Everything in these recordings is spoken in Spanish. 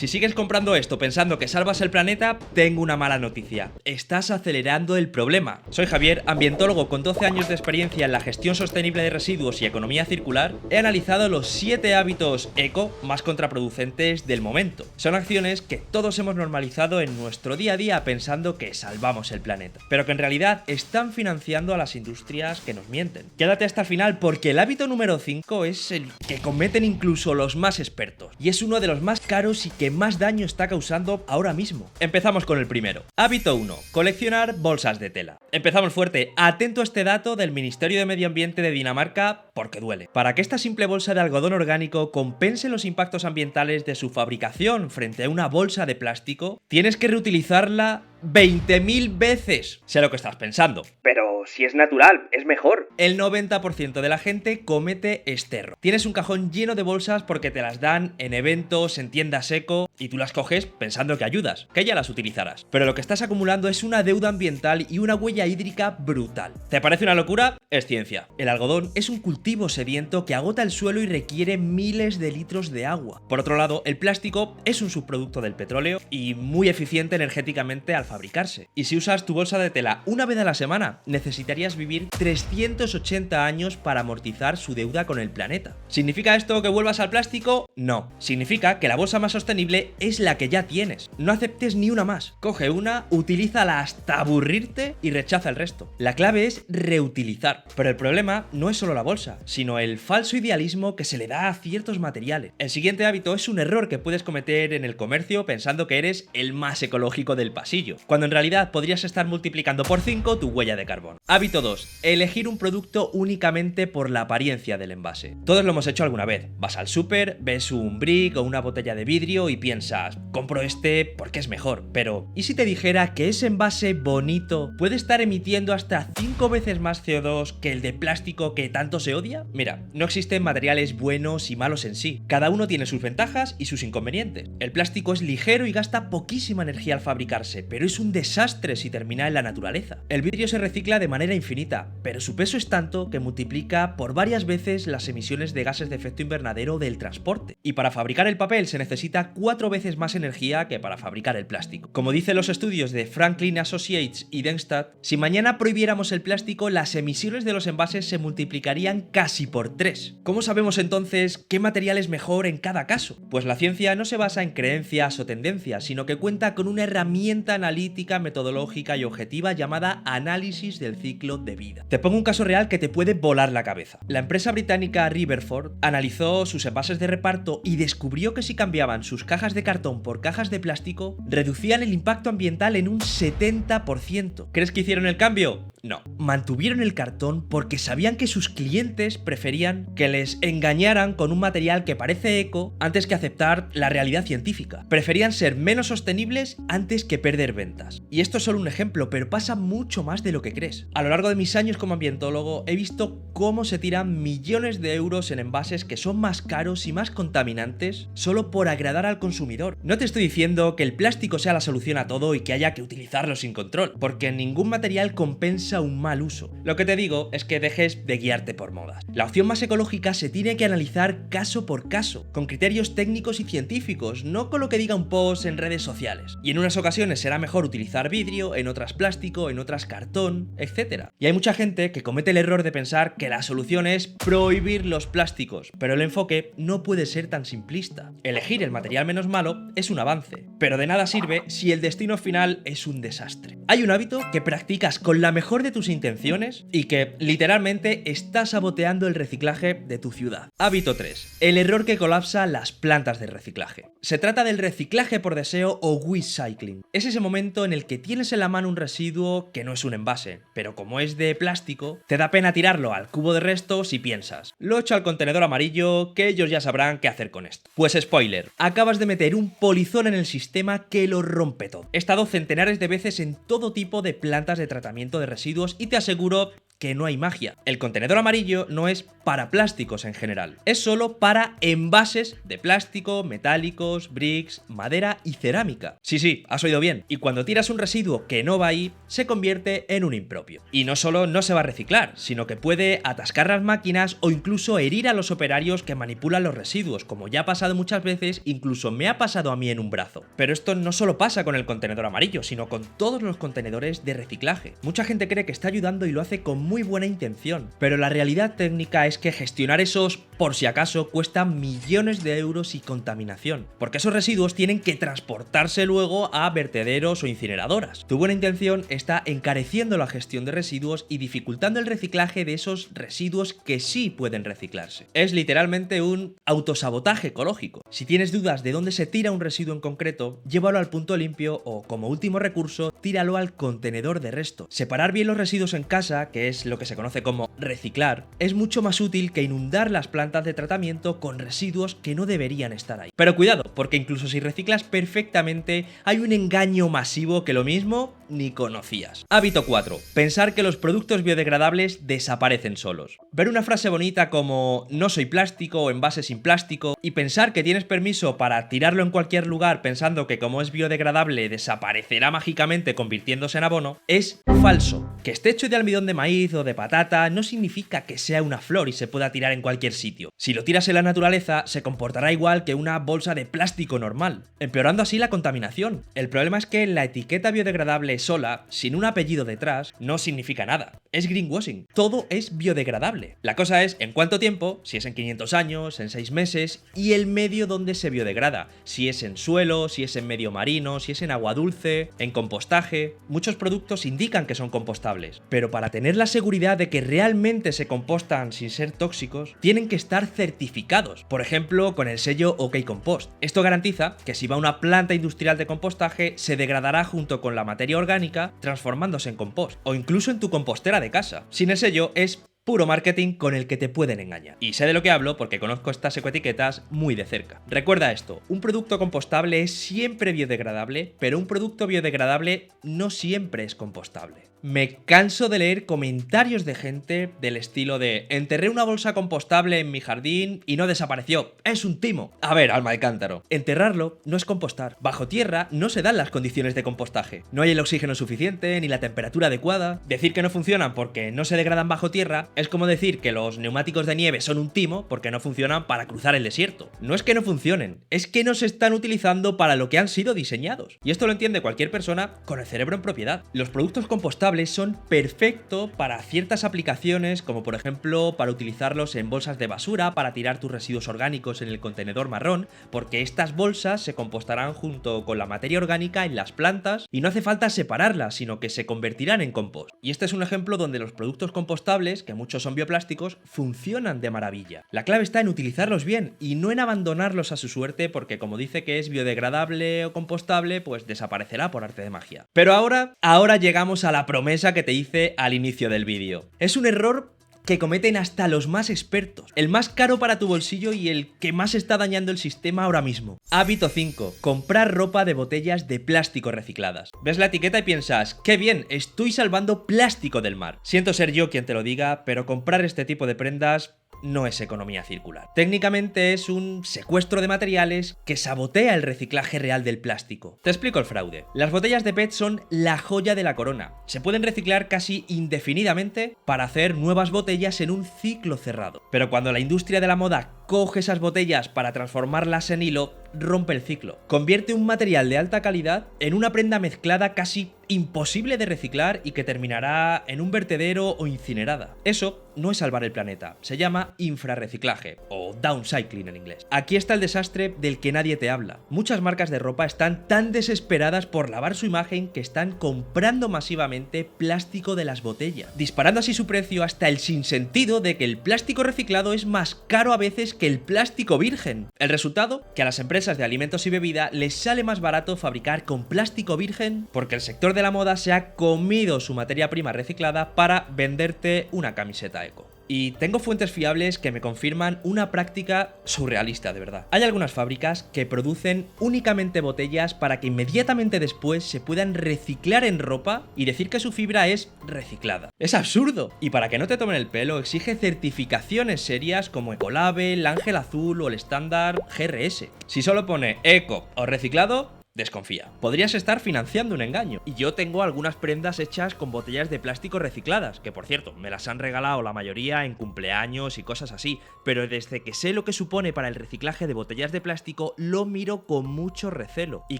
Si sigues comprando esto pensando que salvas el planeta, tengo una mala noticia. Estás acelerando el problema. Soy Javier, ambientólogo con 12 años de experiencia en la gestión sostenible de residuos y economía circular. He analizado los 7 hábitos eco más contraproducentes del momento. Son acciones que todos hemos normalizado en nuestro día a día pensando que salvamos el planeta, pero que en realidad están financiando a las industrias que nos mienten. Quédate hasta el final porque el hábito número 5 es el que cometen incluso los más expertos, y es uno de los más caros y que más daño está causando ahora mismo. Empezamos con el primero. Hábito 1. Coleccionar bolsas de tela. Empezamos fuerte. Atento a este dato del Ministerio de Medio Ambiente de Dinamarca porque duele. Para que esta simple bolsa de algodón orgánico compense los impactos ambientales de su fabricación frente a una bolsa de plástico, tienes que reutilizarla 20.000 veces. Sé lo que estás pensando. Pero si es natural, es mejor. El 90% de la gente comete este error. Tienes un cajón lleno de bolsas porque te las dan en eventos, en tiendas eco, y tú las coges pensando que ayudas, que ya las utilizarás. Pero lo que estás acumulando es una deuda ambiental y una huella hídrica brutal. ¿Te parece una locura? Es ciencia. El algodón es un cultivo sediento que agota el suelo y requiere miles de litros de agua. Por otro lado, el plástico es un subproducto del petróleo y muy eficiente energéticamente al fabricarse. Y si usas tu bolsa de tela una vez a la semana, necesitarías vivir 380 años para amortizar su deuda con el planeta. ¿Significa esto que vuelvas al plástico? No. Significa que la bolsa más sostenible es la que ya tienes. No aceptes ni una más. Coge una, utilízala hasta aburrirte y rechaza el resto. La clave es reutilizar. Pero el problema no es solo la bolsa, sino el falso idealismo que se le da a ciertos materiales. El siguiente hábito es un error que puedes cometer en el comercio pensando que eres el más ecológico del pasillo, cuando en realidad podrías estar multiplicando por 5 tu huella de carbono. Hábito 2. Elegir un producto únicamente por la apariencia del envase. Todos lo hemos hecho alguna vez. Vas al súper, ves un brick o una botella de vidrio y piensas, compro este porque es mejor. Pero, ¿y si te dijera que ese envase bonito puede estar emitiendo hasta 5 veces más CO2 que el de plástico que tanto se odia? Mira, no existen materiales buenos y malos en sí. Cada uno tiene sus ventajas y sus inconvenientes. El plástico es ligero y gasta poquísima energía al fabricarse, pero es un desastre si termina en la naturaleza. El vidrio se recicla de manera infinita, pero su peso es tanto que multiplica por varias veces las emisiones de gases de efecto invernadero del transporte. Y para fabricar el papel se necesita 4 veces más energía que para fabricar el plástico. Como dicen los estudios de Franklin Associates y Denstat, si mañana prohibiéramos el plástico, las emisiones de los envases se multiplicarían casi por 3. ¿Cómo sabemos entonces qué material es mejor en cada caso? Pues la ciencia no se basa en creencias o tendencias, sino que cuenta con una herramienta analítica, metodológica y objetiva llamada análisis del ciclo de vida. Te pongo un caso real que te puede volar la cabeza. La empresa británica Riverford analizó sus envases de reparto y descubrió que si cambiaban sus cajas de cartón por cajas de plástico, reducían el impacto ambiental en un 70%. ¿Crees que hicieron el cambio? No. Mantuvieron el cartón porque sabían que sus clientes preferían que les engañaran con un material que parece eco antes que aceptar la realidad científica. Preferían ser menos sostenibles antes que perder ventas. Y esto es solo un ejemplo, pero pasa mucho más de lo que crees. A lo largo de mis años como ambientólogo he visto cómo se tiran millones de euros en envases que son más caros y más contaminantes solo por agradar al consumidor. No te estoy diciendo que el plástico sea la solución a todo y que haya que utilizarlo sin control, porque ningún material compensa un mal uso. Lo que te digo es que dejes de guiarte por modas. La opción más ecológica se tiene que analizar caso por caso, con criterios técnicos y científicos, no con lo que diga un post en redes sociales. Y en unas ocasiones será mejor utilizar vidrio, en otras plástico, en otras cartón, etc. Y hay mucha gente que comete el error de pensar que la solución es prohibir los plásticos, pero el enfoque no puede ser tan simplista. Elegir el material menos malo es un avance, pero de nada sirve si el destino final es un desastre. Hay un hábito que practicas con la mejor de tus intenciones y que literalmente está saboteando el reciclaje de tu ciudad. Hábito 3. El error que colapsa las plantas de reciclaje. Se trata del reciclaje por deseo o wish cycling. Es ese momento en el que tienes en la mano un residuo que no es un envase, pero como es de plástico, te da pena tirarlo al cubo de restos y piensas, lo echo al contenedor amarillo, que ellos ya sabrán qué hacer con esto. Pues spoiler, acabas de meter un polizón en el sistema que lo rompe todo. He estado centenares de veces en todo tipo de plantas de tratamiento de residuos y te aseguro que no hay magia. El contenedor amarillo no es para plásticos en general, es solo para envases de plástico, metálicos, bricks, madera y cerámica. Sí, has oído bien. Y cuando tiras un residuo que no va ahí, se convierte en un impropio. Y no solo no se va a reciclar, sino que puede atascar las máquinas o incluso herir a los operarios que manipulan los residuos, como ya ha pasado muchas veces, incluso me ha pasado a mí en un brazo. Pero esto no solo pasa con el contenedor amarillo, sino con todos los contenedores de reciclaje. Mucha gente cree que está ayudando y lo hace con muy buena intención, pero la realidad técnica es que gestionar esos, por si acaso, cuesta millones de euros y contaminación, porque esos residuos tienen que transportarse luego a vertederos o incineradoras. Tu buena intención está encareciendo la gestión de residuos y dificultando el reciclaje de esos residuos que sí pueden reciclarse. Es literalmente un autosabotaje ecológico. Si tienes dudas de dónde se tira un residuo en concreto, llévalo al punto limpio o, como último recurso, tíralo al contenedor de resto. Separar bien los residuos en casa, que es lo que se conoce como reciclar, es mucho más útil que inundar las plantas de tratamiento con residuos que no deberían estar ahí. Pero cuidado, porque incluso si reciclas perfectamente, hay un engaño masivo que lo mismo ni conocías. Hábito 4. Pensar que los productos biodegradables desaparecen solos. Ver una frase bonita como "no soy plástico" o "envase sin plástico" y pensar que tienes permiso para tirarlo en cualquier lugar pensando que como es biodegradable desaparecerá mágicamente convirtiéndose en abono, es falso. Que esté hecho de almidón de maíz o de patata no significa que sea una flor y se pueda tirar en cualquier sitio. Si lo tiras en la naturaleza, se comportará igual que una bolsa de plástico normal, empeorando así la contaminación. El problema es que la etiqueta biodegradable sola, sin un apellido detrás, no significa nada. Es greenwashing. Todo es biodegradable. La cosa es en cuánto tiempo, si es en 500 años, en 6 meses, y el medio donde se biodegrada. Si es en suelo, si es en medio marino, si es en agua dulce, en compostaje. Muchos productos indican que son compostables, pero para tener la seguridad de que realmente se compostan sin ser tóxicos, tienen que estar certificados. Por ejemplo, con el sello OK Compost. Esto garantiza que si va a una planta industrial de compostaje, se degradará junto con la materia orgánica, transformándose en compost, o incluso en tu compostera de casa. Sin el sello es puro marketing con el que te pueden engañar. Y sé de lo que hablo porque conozco estas ecoetiquetas muy de cerca. Recuerda esto, un producto compostable es siempre biodegradable, pero un producto biodegradable no siempre es compostable. Me canso de leer comentarios de gente del estilo de "enterré una bolsa compostable en mi jardín y no desapareció, es un timo". A ver, alma de cántaro, enterrarlo no es compostar. Bajo tierra no se dan las condiciones de compostaje. No hay el oxígeno suficiente ni la temperatura adecuada. Decir que no funcionan porque no se degradan bajo tierra es como decir que los neumáticos de nieve son un timo porque no funcionan para cruzar el desierto. No es que no funcionen, es que no se están utilizando para lo que han sido diseñados. Y esto lo entiende cualquier persona con el cerebro en propiedad. Los productos compostables son perfectos para ciertas aplicaciones, como por ejemplo para utilizarlos en bolsas de basura para tirar tus residuos orgánicos en el contenedor marrón, porque estas bolsas se compostarán junto con la materia orgánica en las plantas y no hace falta separarlas, sino que se convertirán en compost. Y este es un ejemplo donde los productos compostables, que muchos son bioplásticos, funcionan de maravilla. La clave está en utilizarlos bien y no en abandonarlos a su suerte, porque como dice que es biodegradable o compostable, pues desaparecerá por arte de magia. Pero ahora llegamos a la promesa que te hice al inicio del vídeo. Es un error que cometen hasta los más expertos, el más caro para tu bolsillo y el que más está dañando el sistema ahora mismo. Hábito 5. Comprar ropa de botellas de plástico recicladas. Ves la etiqueta y piensas, qué bien, estoy salvando plástico del mar. Siento ser yo quien te lo diga, pero comprar este tipo de prendas no es economía circular. Técnicamente es un secuestro de materiales que sabotea el reciclaje real del plástico. Te explico el fraude. Las botellas de PET son la joya de la corona. Se pueden reciclar casi indefinidamente para hacer nuevas botellas en un ciclo cerrado. Pero cuando la industria de la moda coge esas botellas para transformarlas en hilo, rompe el ciclo. Convierte un material de alta calidad en una prenda mezclada casi imposible de reciclar y que terminará en un vertedero o incinerada. Eso no es salvar el planeta, se llama infrarreciclaje o downcycling en inglés. Aquí está el desastre del que nadie te habla. Muchas marcas de ropa están tan desesperadas por lavar su imagen que están comprando masivamente plástico de las botellas, disparando así su precio hasta el sinsentido de que el plástico reciclado es más caro a veces que el plástico virgen. El resultado, que a las empresas de alimentos y bebida les sale más barato fabricar con plástico virgen porque el sector de la moda se ha comido su materia prima reciclada para venderte una camiseta eco. Y tengo fuentes fiables que me confirman una práctica surrealista, de verdad. Hay algunas fábricas que producen únicamente botellas para que inmediatamente después se puedan reciclar en ropa y decir que su fibra es reciclada. Es absurdo. Y para que no te tomen el pelo, exige certificaciones serias como Ecolabel, Ángel Azul o el estándar GRS. Si solo pone eco o reciclado, desconfía. Podrías estar financiando un engaño. Y yo tengo algunas prendas hechas con botellas de plástico recicladas, que por cierto, me las han regalado la mayoría en cumpleaños y cosas así, pero desde que sé lo que supone para el reciclaje de botellas de plástico, lo miro con mucho recelo. ¿Y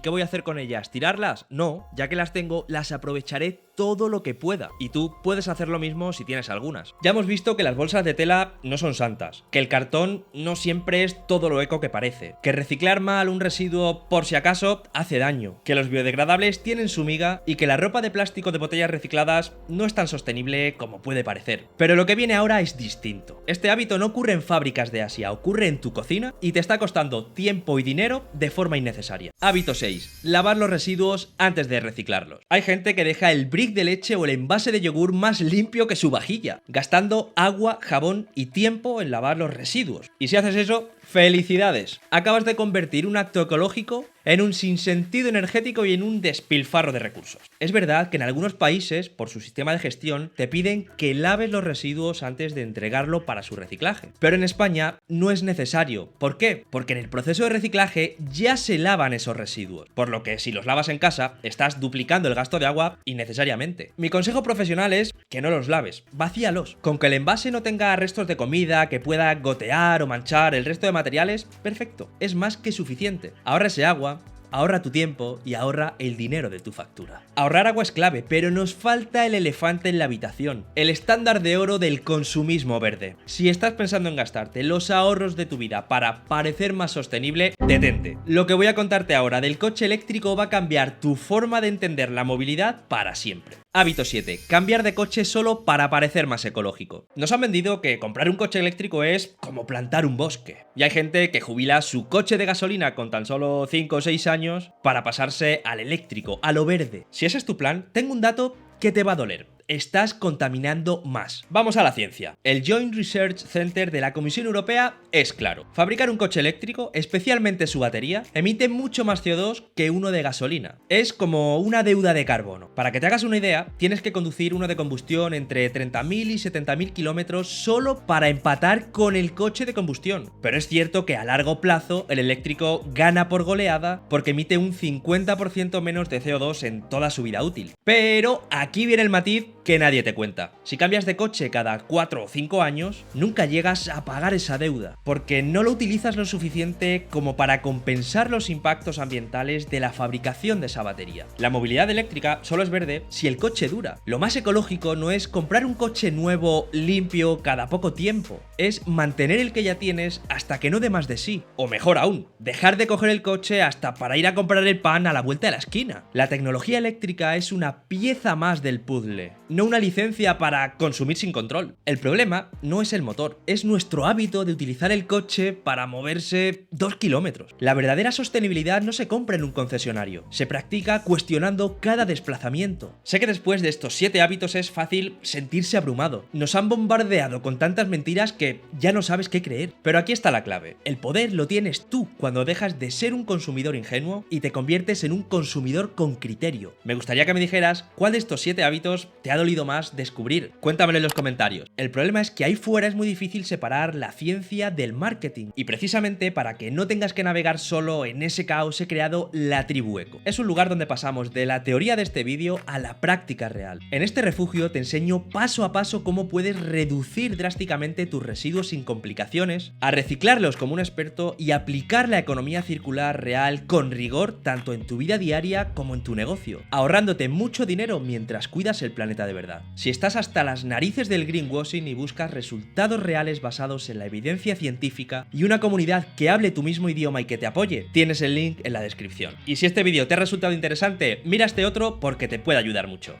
qué voy a hacer con ellas? ¿Tirarlas? No, ya que las tengo, las aprovecharé todo lo que pueda. Y tú puedes hacer lo mismo si tienes algunas. Ya hemos visto que las bolsas de tela no son santas, que el cartón no siempre es todo lo eco que parece, que reciclar mal un residuo por si acaso hace daño, que los biodegradables tienen su miga y que la ropa de plástico de botellas recicladas no es tan sostenible como puede parecer. Pero lo que viene ahora es distinto. Este hábito no ocurre en fábricas de Asia, ocurre en tu cocina y te está costando tiempo y dinero de forma innecesaria. Hábito 6. Lavar los residuos antes de reciclarlos. Hay gente que deja el brick de leche o el envase de yogur más limpio que su vajilla, gastando agua, jabón y tiempo en lavar los residuos. Y si haces eso, ¡felicidades! Acabas de convertir un acto ecológico en un sinsentido energético y en un despilfarro de recursos. Es verdad que en algunos países, por su sistema de gestión, te piden que laves los residuos antes de entregarlo para su reciclaje. Pero en España no es necesario. ¿Por qué? Porque en el proceso de reciclaje ya se lavan esos residuos, por lo que si los lavas en casa, estás duplicando el gasto de agua innecesariamente. Mi consejo profesional es que no los laves, vacíalos. Con que el envase no tenga restos de comida, que pueda gotear o manchar el resto de materiales, perfecto, es más que suficiente. Ahorra ese agua, ahorra tu tiempo y ahorra el dinero de tu factura. Ahorrar agua es clave, pero nos falta el elefante en la habitación, el estándar de oro del consumismo verde. Si estás pensando en gastarte los ahorros de tu vida para parecer más sostenible, detente. Lo que voy a contarte ahora del coche eléctrico va a cambiar tu forma de entender la movilidad para siempre. Hábito 7. Cambiar de coche solo para parecer más ecológico. Nos han vendido que comprar un coche eléctrico es como plantar un bosque. Y hay gente que jubila su coche de gasolina con tan solo 5 o 6 años para pasarse al eléctrico, a lo verde. Si ese es tu plan, tengo un dato que te va a doler. Estás contaminando más. Vamos a la ciencia. El Joint Research Center de la Comisión Europea es claro. Fabricar un coche eléctrico, especialmente su batería, emite mucho más CO2 que uno de gasolina. Es como una deuda de carbono. Para que te hagas una idea, tienes que conducir uno de combustión entre 30.000 y 70.000 kilómetros solo para empatar con el coche de combustión. Pero es cierto que a largo plazo el eléctrico gana por goleada porque emite un 50% menos de CO2 en toda su vida útil. Pero aquí viene el matiz que nadie te cuenta. Si cambias de coche cada 4 o 5 años, nunca llegas a pagar esa deuda, porque no lo utilizas lo suficiente como para compensar los impactos ambientales de la fabricación de esa batería. La movilidad eléctrica solo es verde si el coche dura. Lo más ecológico no es comprar un coche nuevo, limpio, cada poco tiempo, es mantener el que ya tienes hasta que no dé más de sí. O mejor aún, dejar de coger el coche hasta para ir a comprar el pan a la vuelta de la esquina. La tecnología eléctrica es una pieza más del puzzle, no una licencia para consumir sin control. El problema no es el motor, es nuestro hábito de utilizar el coche para moverse 2 kilómetros. La verdadera sostenibilidad no se compra en un concesionario, se practica cuestionando cada desplazamiento. Sé que después de estos 7 hábitos es fácil sentirse abrumado. Nos han bombardeado con tantas mentiras que ya no sabes qué creer. Pero aquí está la clave. El poder lo tienes tú cuando dejas de ser un consumidor ingenuo y te conviertes en un consumidor con criterio. Me gustaría que me dijeras cuál de estos 7 hábitos te ha dolido más descubrir. Cuéntamelo en los comentarios. El problema es que ahí fuera es muy difícil separar la ciencia del marketing. Y precisamente para que no tengas que navegar solo en ese caos he creado La Tribu Eco. Es un lugar donde pasamos de la teoría de este vídeo a la práctica real. En este refugio te enseño paso a paso cómo puedes reducir drásticamente tus residuos sin complicaciones, a reciclarlos como un experto y aplicar la economía circular real con rigor tanto en tu vida diaria como en tu negocio, ahorrándote mucho dinero mientras cuidas el planeta de verdad. Si estás hasta las narices del greenwashing y buscas resultados reales basados en la evidencia científica y una comunidad que hable tu mismo idioma y que te apoye, tienes el link en la descripción. Y si este vídeo te ha resultado interesante, mira este otro porque te puede ayudar mucho.